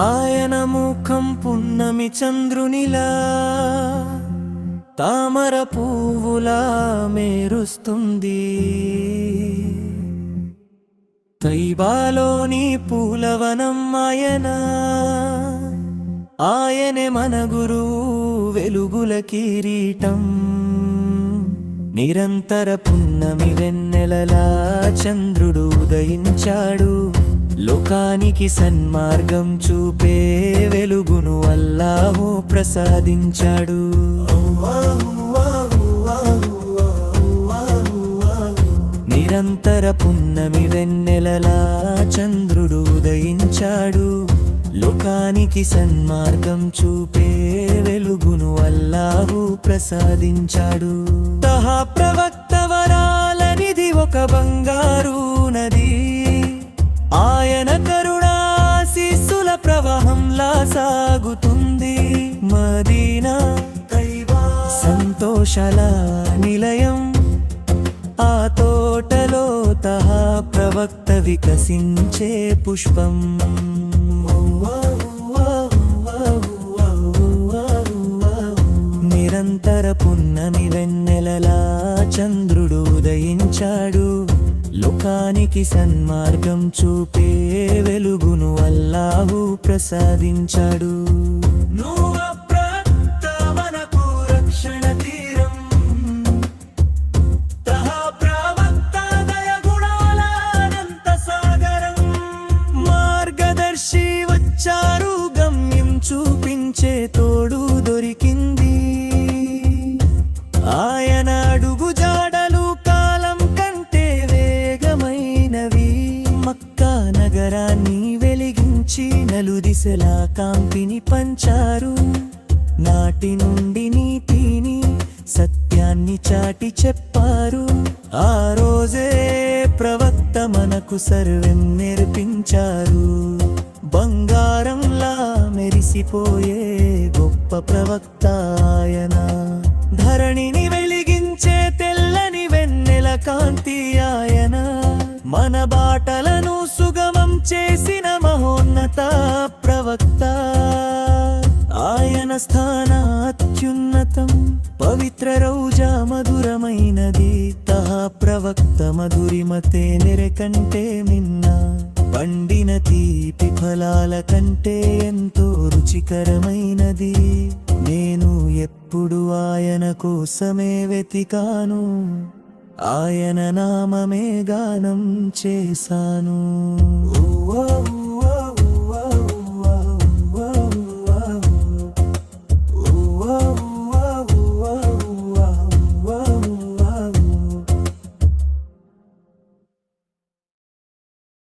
ఆయన ముఖం పున్నమి చంద్రునిలా తామర పువ్వులా మెరుస్తుంది. తైబాలోని పూలవనం ఆయనే మన గురువు, వెలుగుల కిరీటం. నిరంతర పున్నమి వెన్నెలలా చంద్రుడు ఉదయించాడు, లోకానికి సన్మార్గం చూపే వెలుగును అల్లాహు ప్రసాదించాడు. నిరంతర పున్నమి వెన్నెలలా చంద్రుడు ఉదయించాడు, లోకానికి సన్మార్గం చూపే వెలుగును అల్లాహు ప్రసాదించాడు. తహా ప్రవక్త వరాలనిది ఒక బంగారు నది, ఆయన కరుణాశీస్సుల ప్రవాహంలా సాగుతుంది. మదీనా సంతోషాల నిలయం, ఆ తోటలో తహా ప్రవక్త వికసించే పుష్పం. నిరంతర పున్నమి వెన్నెలలా చంద్రుడు ఉదయించాడు, లోకానికి సన్మార్గం చూపే వెలుగును అల్లాహు ప్రసాదించాడు. మార్గదర్శి వచ్చారు, చూపించే తోడు దొరికింది. ఆయన అడుగు జాడలు కాలం కంటే వేగమైనవి. మక్కా నగరాన్ని వెలిగించి నలుదిశలా కాంతిని పంచారు. నాటి నుండి నీతిని సత్యాన్ని చాటి చెప్పారు. ఆ రోజే ప్రవక్త మనకు సర్వం నేర్పించారు. బంగారంలా మెరిసిపోయే గొప్ప ప్రవక్త ఆయన, ధరణిని వెలిగించే తెల్లని వెన్నెల కాంతి ఆయన, మన బాటలను సుగమం చేసిన మహోన్నత ప్రవక్త. ఆయన స్థాన అత్యున్నతం, పవిత్ర రౌజా మధురమైనది. తహా ప్రవక్త మధురిమతే నెరె కంటే మిన్న, పండిన తీపి ఫలాల కంటే ఎంతో రుచికరమైనది. నేను ఎప్పుడు ఆయన కోసమే వెతికాను, ఆయన నామమే గానం చేశాను.